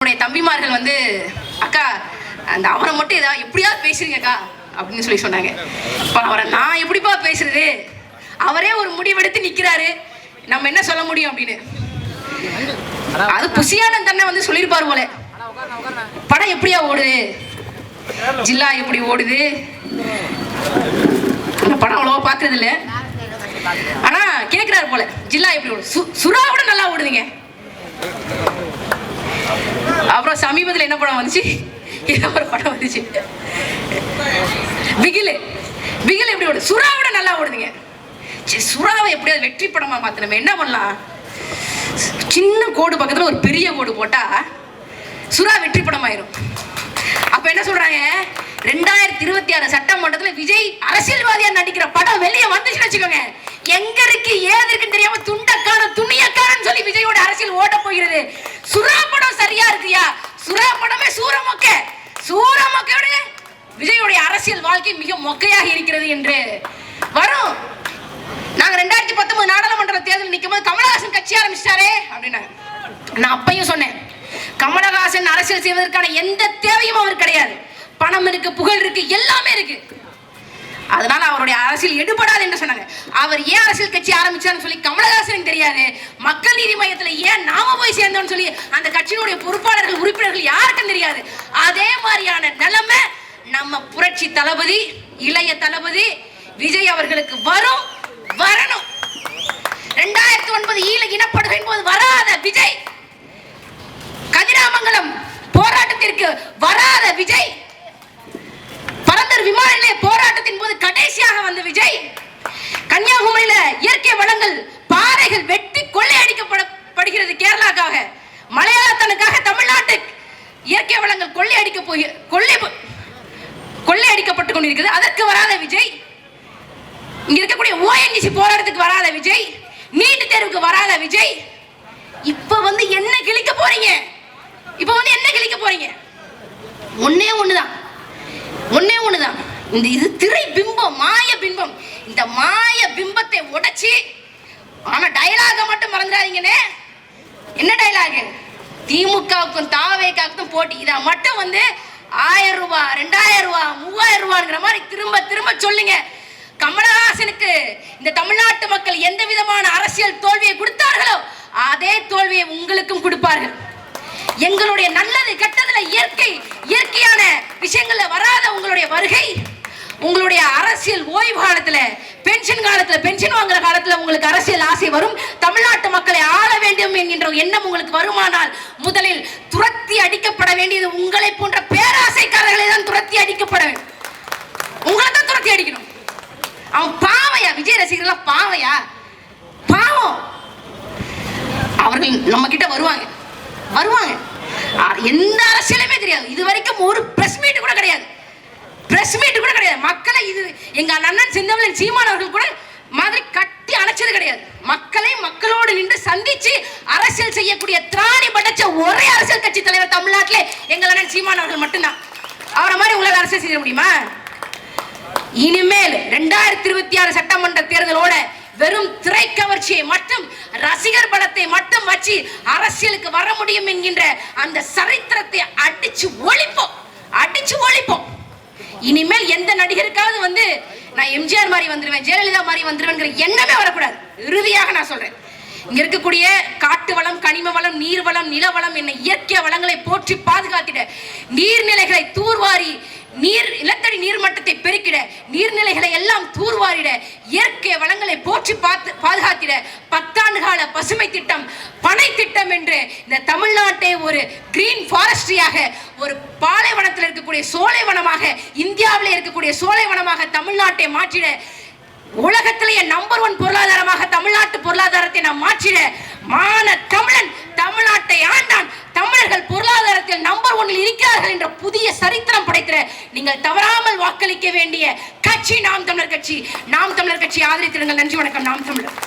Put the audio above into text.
உடைய தம்பிமார்கள் வந்து அக்கா அந்த அவரை மட்டும் ஏதாவது எப்படியாவது பேசுறீங்கக்கா அப்படின்னு சொல்லி சொன்னாங்க. இப்போ அவரை நான் எப்படிப்பா பேசுறது, அவரே ஒரு முடிவெடுத்து நிற்கிறாரு, நம்ம என்ன சொல்ல முடியும் அப்படின்னு. அது புசியான தன்னை வந்து சொல்லியிருப்பாரு போல. படம் எப்படியா ஓடுது, ஜில்லா எப்படி ஓடுது, அந்த படம் அவ்வளோவா பார்க்கறது இல்லை, ஆனா கேட்கிறாரு போல ஜில்லா எப்படி ஓடுது, சுறாவோட நல்லா ஓடுதுங்க. அப்புறம் சமீபத்தில் என்ன படம் வந்துச்சு, ஏதோ ஒரு படம் வந்துச்சு, பிகில் எப்படி ஓடுது, சுறாவோட நல்லா ஓடுதுங்க. சரி, சுறாவை எப்படியாவது வெற்றி படமா பார்த்து நம்ம என்ன பண்ணலாம், சின்ன கோடு பக்கத்தில் ஒரு பெரிய கோடு போட்டா சுறா வெற்றி படம் ஆயிரும். அப்ப என்ன சொல்றாங்க, 2026 சட்டமன்றத்தில் விஜய் அரசியல்வாதியா நடிக்கிற படம் வெளியே வந்துச்சுன்னு வச்சுக்கோங்க, எங்க இருக்கு ஏது இருக்குன்னு தெரியாம துண்டக்கான துணியக்காரன்னு சொல்லி விஜயோட அரசியல் ஓட்ட போகிறது. சுறா படம் சரியா இருக்குயா, சுறா படமே சூரமொக்கையோட விஜயோடைய அரசியல் வாழ்க்கை மிக மொக்கையாக இருக்கிறது என்று வரும். நாங்க 2019 நாடாளுமன்ற தேர்தல் நிற்கும் போது கமலஹாசன் கட்சி ஆரம்பிச்சிட்டாரே அப்படின்னா, நான் அப்பையும் சொன்னேன், கமலஹாசன் அரசியல் செய்வதற்கான எந்த தேவையும் அவர் கிடையாது. பணம் இருக்கு, புகழ் இருக்கு, எல்லாமே இருக்கு, அதனால அவருடைய அரசியல் எடுபடாது என்று சொன்னாங்க. அவர் ஏன் அரசியல் கட்சி ஆரம்பிச்சான்னு சொல்லி கமலஹாசனுக்கு தெரியாது, மக்கள் நீதி மையத்துல ஏன் நாம போய் சேர்ந்தோம்னு சொல்லி அந்த கட்சியினுடைய பொறுப்பாளர்கள் உறுப்பினர்கள் யாருக்கும் தெரியாது. அதே மாதிரியான நிலைமை நம்ம புரட்சி தளபதி இளைய தளபதி விஜய் அவர்களுக்கு வரணும். 2009 ஈழ இனப்படுகொலையின் போது வராத விஜய், கதிராமங்கலம் போராட்டத்திற்கு வராத விஜய், பரந்தூர் விமான நிலைய போராட்டத்தின் போது கடைசியாக வந்த விஜய், கன்னியாகுமரியில இயற்கை வளங்கள் பாறைகள் வெட்டி கொள்ளையடிக்கப்படுகிறது கேரளாக்காக, மலையாளத்தனுக்காக தமிழ்நாட்டு இயற்கை வளங்கள் கொள்ளையடிக்கப்பட்டு கொண்டிருக்கிறது, அதற்கு வராத விஜய், இங்க இருக்கக்கூடிய ஓஎன்ஜிசி போராட்டத்துக்கு வராத விஜய், நீட் தேர்வுக்கு வராத விஜய், இப்ப வந்து என்ன கிழிக்க போறீங்க, ஒன்னே ஒண்ணுதான், இந்த இது திரை பிம்பம், மாய பிம்பம், இந்த மாய பிம்பத்தை உடைச்சி, ஆனா டயலாக மட்டும் மறந்துடாதீங்கன்னு. என்ன டயலாக், திமுகவுக்கும் தாவேக்காவுக்கும் போட்டி, இதை மட்டும் வந்து 1000 ரூபாய் 2000 ரூபாய் 3000 ரூபாய்ங்கிற மாதிரி திரும்ப சொல்லுங்க. கமலஹாசனுக்கு இந்த தமிழ்நாட்டு மக்கள் எந்த விதமான அரசியல் தோல்வியை கொடுத்தார்களோ அதே தோல்வியை உங்களுக்கும் கொடுப்பார்கள். எங்களுடைய நல்லது கெட்டதுல இயற்கையான விஷயங்கள்ல வராத உங்களுடைய வருகை, உங்களுடைய அரசியல் ஓய்வு காலத்துல பென்ஷன் வாங்குற காலத்துல உங்களுக்கு அரசியல் ஆசை வரும். தமிழ்நாட்டு மக்களை ஆள வேண்டும் என்கின்ற எண்ணம் உங்களுக்கு வருமானால் முதலில் துரத்தி அடிக்கப்பட வேண்டியது உங்களை போன்ற பேராசைக்காரர்களை தான் துரத்தி அடிக்கப்பட வேண்டும். உங்களை தான் துரத்தி அடிக்கணும். அவன் பாவையா, விஜய் ரசிகர்கள் பாவையா, பாவம். அவர்கள் நம்ம கிட்ட வருவாங்க, எந்த அரசியலுமே தெரியாது, இது வரைக்கும் ஒரு பிரஸ் மீட் கூட கிடையாது. மக்களை இது எங்க அண்ணன் செந்தமிழன் சீமான் அவர்கள் கூட மாதிரி கட்டி அணைச்சது கிடையாது. மக்களோடு நின்று சந்திச்சு அரசியல் செய்யக்கூடிய திராணி படைச்ச ஒரே அரசியல் கட்சி தலைவர் தமிழ்நாட்டிலே எங்கள் அண்ணன் சீமான் அவர்கள் மட்டும்தான். அவரை மாதிரி உங்களால் அரசியல் செய்ய முடியுமா? இனிமேல் 2026 சட்டமன்ற தேர்தலோட வெறும் திரை கவர்ச்சியை மட்டும், ரசிகர் பலத்தை மட்டும் வச்சு அரசியலுக்கு வர முடியும் என்கின்ற அந்த சரித்திரத்தை அடிச்சு ஒழிப்போம். இனிமேல் எந்த நடிகருக்காவது வந்து நான் எம்ஜிஆர் மாதிரி வந்துருவேன், ஜெயலலிதா மாதிரி வந்துருவேன் எண்ணமே வரக்கூடாது. இறுதியாக நான் சொல்றேன், இங்க இருக்கக்கூடிய காட்டு வளம், கனிம வளம், நீர் வளம், நில வளம் என்ன இயற்கை வளங்களை போற்றி பாதுகாத்திட, நீர்நிலைகளை தூர்வாரி நிலத்தடி நீர்மட்டத்தை பெருக்கிட, நீர்நிலைகளை எல்லாம் தூர்வாரிட, இயற்கை வளங்களை போற்றி பாதுகாத்திட 10 ஆண்டு கால பசுமை திட்டம், பனை திட்டம் என்று இந்த தமிழ்நாட்டை ஒரு கிரீன் ஃபாரஸ்ட்ரியாக, ஒரு பாலைவனத்தில் இருக்கக்கூடிய சோலைவனமாக, இந்தியாவிலே இருக்கக்கூடிய சோலைவனமாக தமிழ்நாட்டை மாற்றிட, உலகத்திலேயே நம்பர் 1 பொருளாதாரமாக தமிழ்நாட்டு பொருளாதாரத்தை நாம் மாற்றிட, மான தமிழன் தமிழ்நாட்டை ஆண்டான், தமிழர்கள் பொருளாதாரத்தில் நம்பர் 1 இருக்கிறார்கள் என்ற புதிய சரித்திரம் படைத்திட நீங்கள் தவறாமல் வாக்களிக்க வேண்டிய கட்சி நாம் தமிழர் கட்சி. நாம் தமிழர் கட்சி ஆதரித்திருங்கள். நன்றி, வணக்கம். நாம் தமிழர்.